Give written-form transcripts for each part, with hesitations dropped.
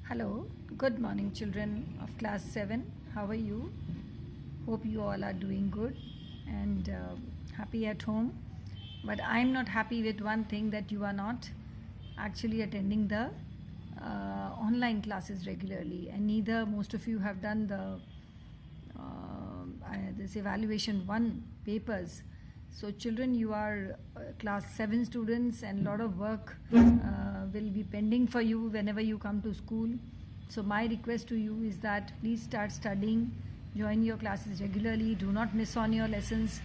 Hello, good morning, children of class 7. How are you? Hope you all are doing good and happy at home. But I'm not happy with one thing, that you are not actually attending the online classes regularly, and neither most of you have done this evaluation 1 papers. So children, you are class 7 students, and lot of work will be pending for you whenever you come to school. So my request to you is that please start studying, join your classes regularly, do not miss on your lessons.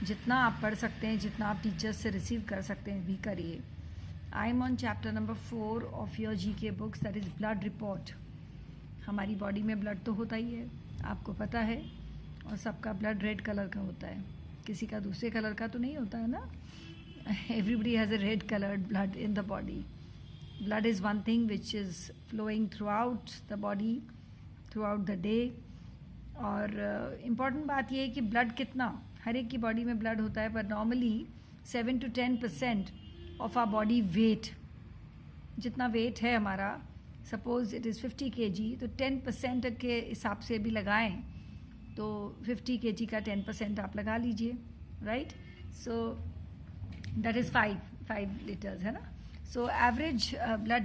जितना आप पढ़ सकते हैं, जितना आप teachers से receive कर सकते हैं, भी करिए. I am on chapter number 4 of your GK books, that is blood report. हमारी बॉडी में ब्लड तो होता ही है, आपको पता है, और सबका ब्लड रेड कलर का होता है, किसी का दूसरे कलर का तो नहीं होता है ना. Everybody has a red coloured blood in the body. Blood is one thing which is flowing throughout the body, throughout the day. और इम्पॉर्टेंट बात यह है कि ब्लड कितना, हर एक की बॉडी में ब्लड होता है, पर normally 7 to 10% of our body weight, जितना वेट है हमारा, सपोज इट इज़ 50 kg, तो 10% के हिसाब से भी लगाएं तो 50 kg का 10% आप लगा लीजिए, right. So that is 5 litres है ना. सो एवरेज ब्लड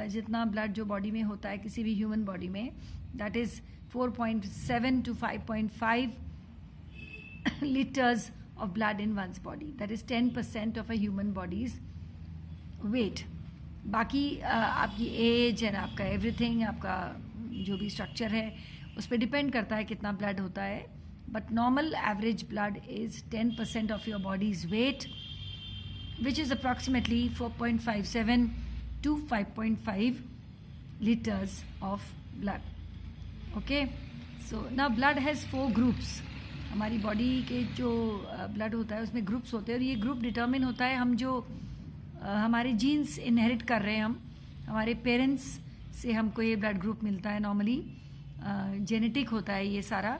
जितना ब्लड जो बॉडी में होता है किसी भी ह्यूमन बॉडी में, that is 4.7 to 5.5 liters of blood in one's body. That is 10% of a human body's weight. बाकी आपकी एज एंड आपका एवरीथिंग, आपका जो भी स्ट्रक्चर है उस पर डिपेंड करता है कितना ब्लड होता है. But normal average blood is 10% of your body's weight, which is approximately 4.57 to 5.5 liters of blood. Okay, so now blood has 4 groups. हमारी बॉडी के जो ब्लड होता है उसमें ग्रुप्स होते हैं, और ये ग्रुप डिटर्मिन होता है हम जो हमारे जीन्स इनहेरिट कर रहे हैं, हम हमारे पेरेंट्स से हमको ये ब्लड ग्रुप मिलता है. नॉर्मली जेनेटिक होता है ये सारा.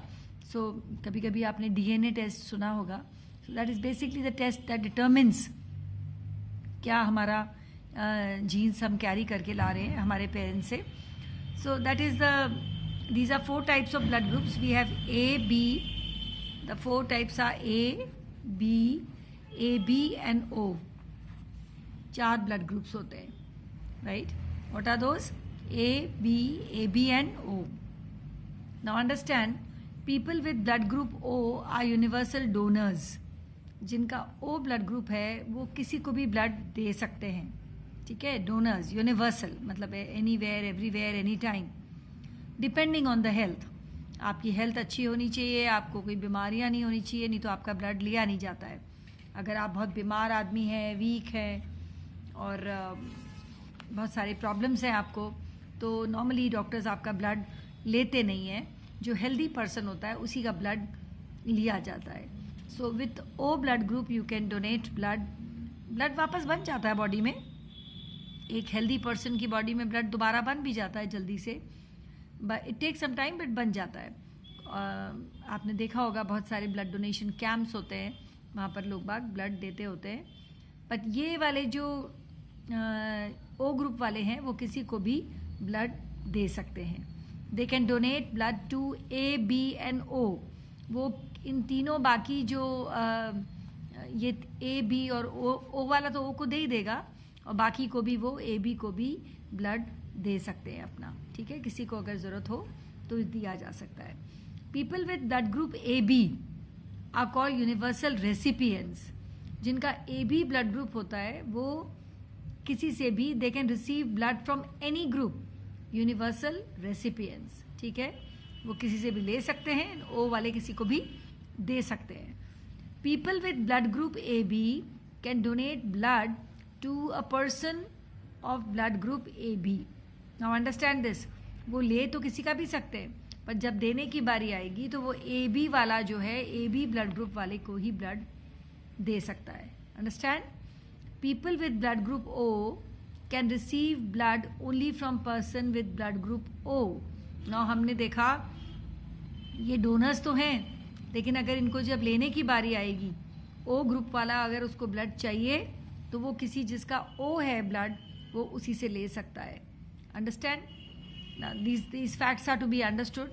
सो कभी कभी आपने डीएनए टेस्ट सुना होगा. So that is basically the test that determines क्या हमारा जीन्स हम कैरी करके ला रहे हैं हमारे पेरेंट्स से. सो that is these are 4 types of blood groups. We have A, B. The 4 types are A, B, AB and O. 4 blood groups होते हैं, right? What are those? A, B, AB and O. Now understand, people with blood group O are universal donors. जिनका O blood group है वो किसी को भी blood दे सकते हैं, ठीक है. Donors, universal मतलब anywhere, everywhere, anytime. Depending on the health. आपकी हेल्थ अच्छी होनी चाहिए, आपको कोई बीमारियां नहीं होनी चाहिए, नहीं तो आपका ब्लड लिया नहीं जाता है. अगर आप बहुत बीमार आदमी हैं, वीक हैं और बहुत सारे प्रॉब्लम्स हैं आपको, तो नॉर्मली डॉक्टर्स आपका ब्लड लेते नहीं हैं. जो हेल्दी पर्सन होता है उसी का ब्लड लिया जाता है. So with O blood group you can donate blood. Blood वापस बन जाता है बॉडी में. एक हेल्दी पर्सन की बॉडी में ब्लड दोबारा बन भी जाता है जल्दी से, but it take some time, but बन जाता है. आपने देखा होगा बहुत सारे ब्लड डोनेशन कैंप्स होते हैं, वहाँ पर लोग बाग ब्लड देते होते हैं. बट ये वाले जो ओ ग्रुप वाले हैं वो किसी को भी ब्लड दे सकते हैं. They can donate blood to A, B and O. वो इन तीनों बाकी जो ये ए, बी और ओ वाला तो ओ को दे ही देगा, और बाकी को भी वो ए, बी को भी ब्लड दे सकते हैं अपना, ठीक है. किसी को अगर ज़रूरत हो तो दिया जा सकता है. People with blood group A B are called universal recipients. जिनका ए बी ब्लड ग्रुप होता है वो किसी से भी, they can receive blood from any group, universal recipients, ठीक है. वो किसी से भी ले सकते हैं, ओ वाले किसी को भी दे सकते हैं. People with blood group A B can donate blood to a person of blood group A B. Now understand this. वो ले तो किसी का भी सकते हैं, पर जब देने की बारी आएगी तो वो ए बी वाला जो है, ए बी ब्लड ग्रुप वाले को ही ब्लड दे सकता है. Understand. People with blood group O can receive blood only from person with blood group O. Now हमने देखा ये डोनर्स तो हैं, लेकिन अगर इनको जब लेने की बारी आएगी, ओ ग्रुप वाला अगर उसको ब्लड चाहिए तो वो किसी जिसका ओ है ब्लड, वो उसी से ले सकता है. Understand. Now, these facts are to be understood.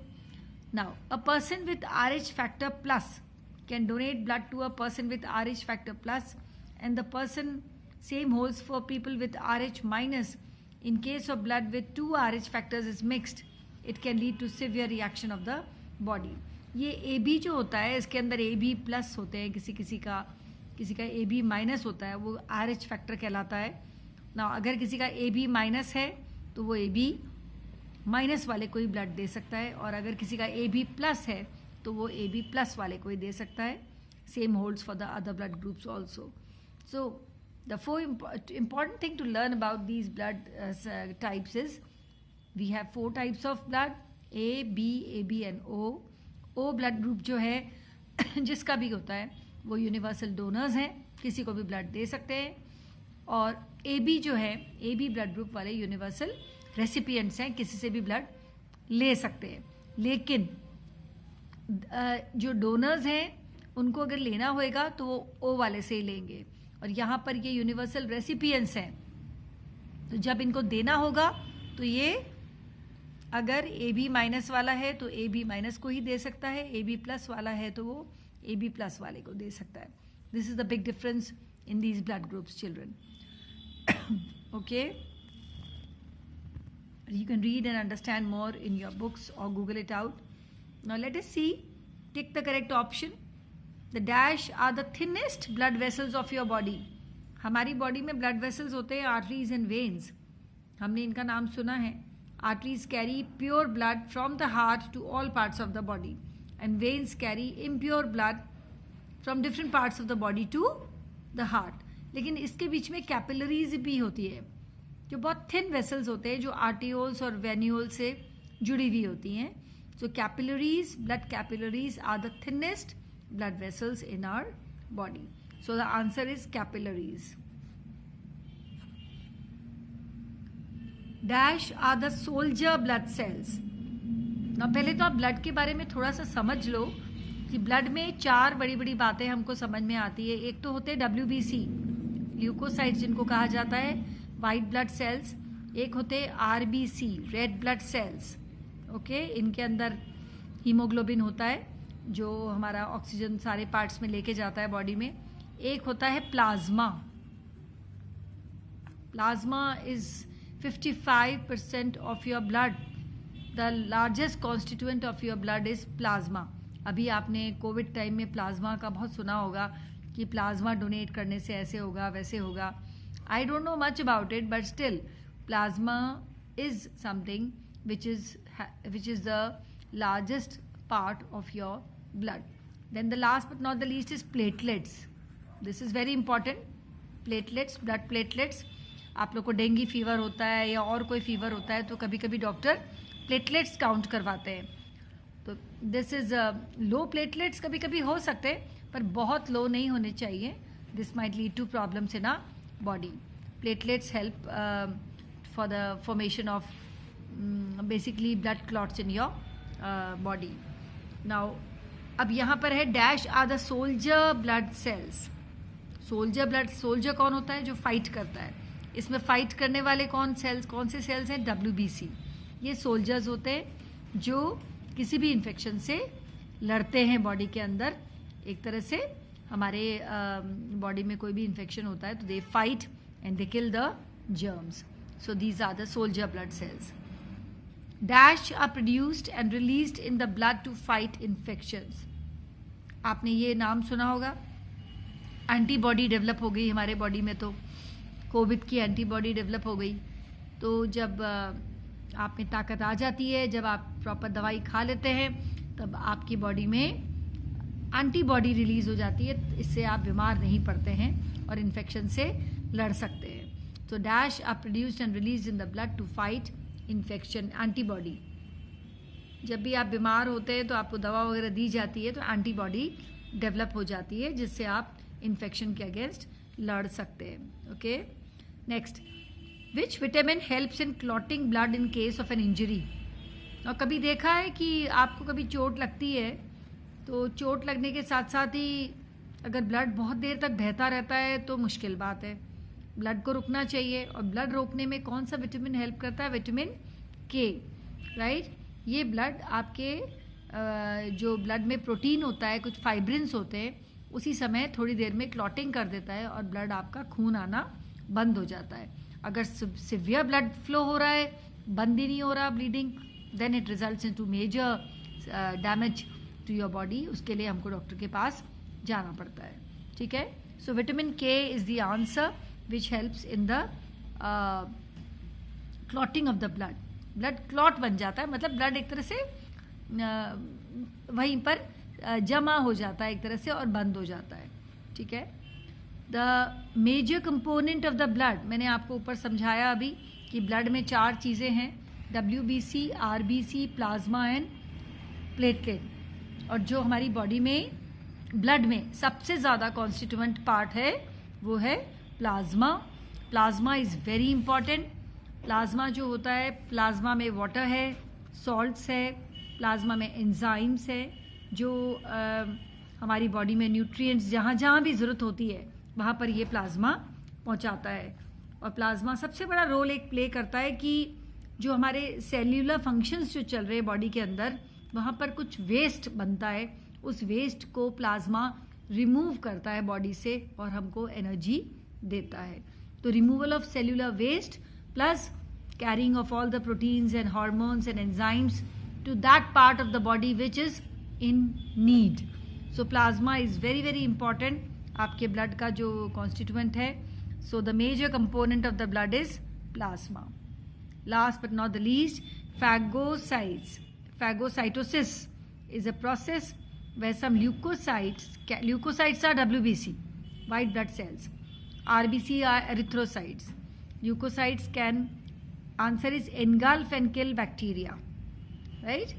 Now, a person with Rh factor plus can donate blood to a person with Rh factor plus, and the person same holds for people with Rh minus. In case of blood with two Rh factors is mixed, it can lead to severe reaction of the body. ये AB जो होता है इसके अंदर AB plus होते हैं, किसी का AB माइनस होता है, वो RH फैक्टर कहलाता है ना. अगर किसी का AB माइनस है तो वो AB माइनस वाले को ही ब्लड दे सकता है, और अगर किसी का AB प्लस है तो वो AB प्लस वाले को ही दे सकता है. Same holds for the other blood groups also. So the four important thing to learn about these blood types is we have 4 types of blood: A, B, AB and O. O blood group जो है जिसका भी होता है वो universal donors हैं, किसी को भी ब्लड दे सकते हैं. और AB जो है, AB ब्लड ग्रुप वाले यूनिवर्सल रेसिपिएंट्स हैं, किसी से भी ब्लड ले सकते हैं. लेकिन जो डोनर्स हैं उनको अगर लेना होएगा तो वो O वाले से ही लेंगे, और यहाँ पर ये यूनिवर्सल रेसिपिएंट्स हैं. तो जब इनको देना होगा तो ये अगर AB माइनस वाला है तो AB माइनस को ही दे सकता है, AB प्लस वाला है तो वो AB प्लस वाले को दे सकता है. This is the big difference in these blood groups children. Okay, you can read and understand more in your books or Google it out. Now let us see. Tick the correct option. The dash are the thinnest blood vessels of your body. हमारी body में blood vessels होते हैं arteries and veins. हमने इनका नाम सुना है. Arteries carry pure blood from the heart to all parts of the body, and veins carry impure blood from different parts of the body to the heart. लेकिन इसके बीच में कैपिलरीज भी होती है जो बहुत थिन वेसल्स होते हैं, जो आर्टियोल्स और वेन्यूल से जुड़ी हुई होती हैं. So capillaries, blood capillaries are the thinnest blood vessels in our body. So the answer is capillaries. Dash are the soldier blood cells. Now पहले तो आप ब्लड के बारे में थोड़ा सा समझ लो कि ब्लड में 4 बड़ी बड़ी बातें हमको समझ में आती है. एक तो होते हैं WBC, ल्यूकोसाइट्स जिनको कहा जाता है, वाइट ब्लड सेल्स. एक होते हैं RBC, red blood sales. Okay, इनके अंदर हीमोग्लोबिन होता है जो हमारा ऑक्सीजन सारे पार्ट्स में लेके जाता है बॉडी में. एक होता है plasma. Plasma is 55% of your blood. The largest constituent of your blood is plasma. अभी आपने कोविड टाइम में प्लाज्मा का बहुत सुना होगा कि प्लाज्मा डोनेट करने से ऐसे होगा वैसे होगा. I don't know much about it, but still plasma is something which is the largest part of your blood. Then the last but not the least is platelets. This is very important. Platelets, blood platelets. आप लोग को dengue fever होता है या और कोई fever होता है तो कभी कभी डॉक्टर प्लेटलेट्स काउंट करवाते हैं. तो दिस इज लो प्लेटलेट्स कभी कभी हो सकते हैं, पर बहुत लो नहीं होने चाहिए. This might lead to problems in our body. Platelets help for the formation of basically blood clots in your body. Now अब यहाँ पर है dash are the soldier blood cells. Soldier कौन होता है? जो फाइट करता है. इसमें फाइट करने वाले कौन से सेल्स हैं? WBC. ये सोल्जर्स होते हैं जो किसी भी इन्फेक्शन से लड़ते हैं बॉडी के अंदर. एक तरह से हमारे बॉडी में कोई भी इन्फेक्शन होता है तो they fight and they kill the germs. So these are the soldier blood cells. Dash are produced and released in the blood to fight infections. आपने ये नाम सुना होगा. एंटीबॉडी डेवलप हो गई हमारे बॉडी में, तो कोविड की एंटीबॉडी डेवलप हो गई. तो जब आप में ताकत आ जाती है, जब आप प्रॉपर दवाई खा लेते हैं, तब आपकी बॉडी में एंटीबॉडी रिलीज हो जाती है. इससे आप बीमार नहीं पड़ते हैं और इन्फेक्शन से लड़ सकते हैं. तो dash are produced and release in the blood to fight infection. Antibody, जब भी आप बीमार होते हैं तो आपको दवा वगैरह दी जाती है तो एंटीबॉडी डेवलप हो जाती है जिससे आप इन्फेक्शन के अगेंस्ट लड़ सकते हैं. Okay, next, which vitamin helps in clotting blood in case of an injury. और कभी देखा है कि आपको कभी चोट लगती है तो चोट लगने के साथ साथ ही अगर ब्लड बहुत देर तक बहता रहता है तो मुश्किल बात है. ब्लड को रुकना चाहिए, और ब्लड रोकने में कौन सा विटामिन हेल्प करता है? Vitamin K. राइट। ये ब्लड आपके जो ब्लड में प्रोटीन होता है, कुछ फाइब्रिन्स होते हैं, उसी समय थोड़ी देर में क्लॉटिंग कर देता है और ब्लड आपका खून आना बंद हो जाता है। अगर सिवियर ब्लड फ्लो हो रहा है, बंद ही नहीं हो रहा bleeding, then it results into major damage to your body. उसके लिए हमको डॉक्टर के पास जाना पड़ता है, ठीक है। सो विटामिन के is the answer which helps in the clotting of the blood. Blood clot बन जाता है, मतलब ब्लड एक तरह से वहीं पर जमा हो जाता है एक तरह से और बंद हो जाता है, ठीक है। The major component of the blood, मैंने आपको ऊपर समझाया अभी कि ब्लड में 4 चीज़ें हैं, WBC, RBC, plasma and platelet. और जो हमारी बॉडी में ब्लड में सबसे ज़्यादा कॉन्स्टिट्यूएंट पार्ट है वो है plasma. Plasma is very important. Plasma जो होता है, प्लाज्मा में वाटर है, सॉल्ट्स है, प्लाज्मा में एंजाइम्स है जो हमारी बॉडी में न्यूट्रिएंट्स जहाँ जहाँ भी ज़रूरत होती है वहाँ पर ये प्लाज्मा पहुँचाता है। और प्लाज्मा सबसे बड़ा रोल एक प्ले करता है कि जो हमारे सेल्यूलर फंक्शंस जो चल रहे हैं बॉडी के अंदर, वहाँ पर कुछ वेस्ट बनता है, उस वेस्ट को प्लाज्मा रिमूव करता है बॉडी से और हमको एनर्जी देता है। तो removal of cellular waste plus carrying of all the proteins and hormones and enzymes to that part of the body which is in need. So plasma is very very important आपके blood का जो constituent है. So the major component of the blood is plasma. Last but not the least, phagocytes. Phagocytosis is a process where some leukocytes are WBC, white blood cells. RBC are erythrocytes. Leukocytes can, answer is engulf and kill bacteria. Right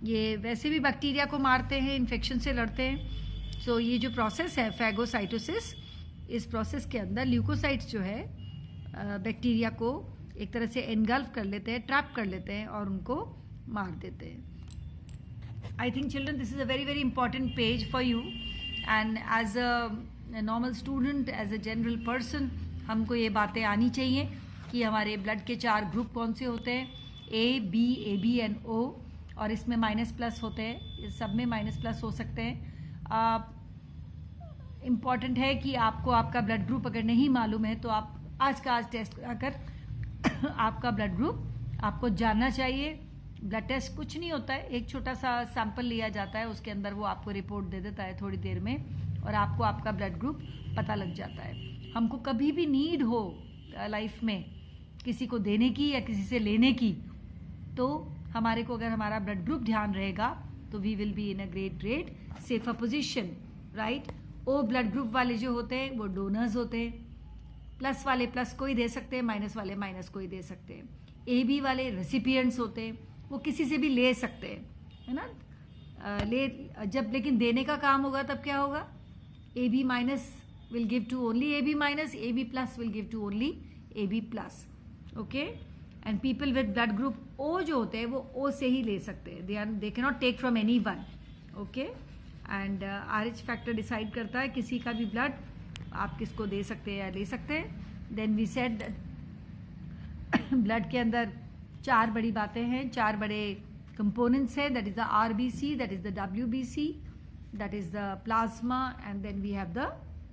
ये वैसे भी bacteria को मारते हैं, infection से लड़ते हैं। सो ये जो प्रोसेस है फैगोसाइटोसिस, इस प्रोसेस के अंदर ल्यूकोसाइट्स जो है बैक्टीरिया को एक तरह से एनगल्फ कर लेते हैं, ट्रैप कर लेते हैं और उनको मार देते हैं। I think children this is a very very important page for you and as a normal student, as a general person, हमको ये बातें आनी चाहिए कि हमारे ब्लड के 4 ग्रुप कौन से होते हैं, A, B, AB and O, और इसमें माइनस प्लस होते हैं, इस सब में माइनस प्लस हो सकते हैं। इम्पॉर्टेंट है कि आपको आपका ब्लड ग्रुप अगर नहीं मालूम है तो आप आज का आज टेस्ट कराकर आपका ब्लड ग्रुप आपको जानना चाहिए। ब्लड टेस्ट कुछ नहीं होता है, एक छोटा सा सैंपल लिया जाता है, उसके अंदर वो आपको रिपोर्ट दे देता है थोड़ी देर में और आपको आपका ब्लड ग्रुप पता लग जाता है। हमको कभी भी नीड हो लाइफ में किसी को देने की या किसी से लेने की, तो हमारे को अगर हमारा ब्लड ग्रुप ध्यान रहेगा तो we will be in a great safer position, right. O blood group वाले जो होते हैं वो डोनर्स होते हैं, प्लस वाले प्लस को ही दे सकते हैं, माइनस वाले माइनस को ही दे सकते हैं। ए बी वाले रेसिपिएंट्स होते हैं, वो किसी से भी ले सकते हैं, है ना। जब लेकिन देने का काम होगा तब क्या होगा, A B minus will give to only A B minus, A B plus will give to only A B plus, okay. And people with blood group O जो होते हैं वो ओ से ही ले सकते हैं, they can not take from any one, okay. And RH factor decide करता है किसी का भी ब्लड आप किसको दे सकते हैं या ले सकते हैं। देन वी सेड ब्लड के अंदर 4 बड़ी बातें हैं, 4 बड़े कंपोनेंट्स हैं, that is the RBC, that is the WBC, that is the plasma and then we have the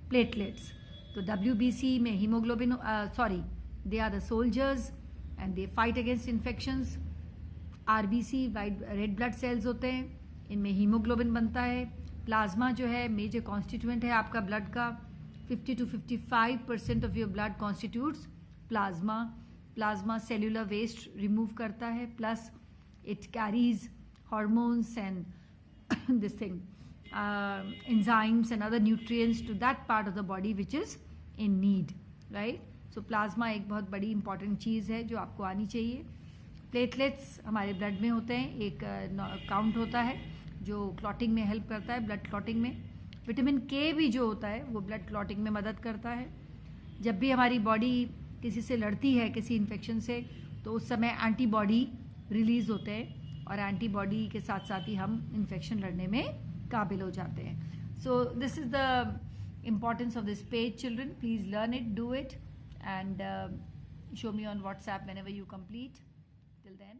platelets. तो WBC में haemoglobin, they are the soldiers and they fight against infections. RBC white red blood cells होते हैं, इनमें haemoglobin बनता है। Plasma जो है major constituent है आपका ब्लड का, 50 to 55% of your blood constitutes plasma. Plasma cellular waste remove करता है, plus it carries hormones and this thing enzymes and other nutrients to that part of the body which is in need, right? So plasma एक बहुत बड़ी important चीज़ है जो आपको आनी चाहिए। प्लेटलेट्स हमारे ब्लड में होते हैं, एक काउंट होता है जो क्लॉटिंग में हेल्प करता है, ब्लड क्लॉटिंग में। विटामिन के भी जो होता है वो ब्लड क्लॉटिंग में मदद करता है। जब भी हमारी बॉडी किसी से लड़ती है, किसी इन्फेक्शन से, तो उस समय एंटीबॉडी रिलीज होते हैं और एंटीबॉडी के साथ साथ ही हम इन्फेक्शन लड़ने में काबिल हो जाते हैं। So this is the importance of this page children, please learn it, do it and show me on WhatsApp whenever you complete. Till then.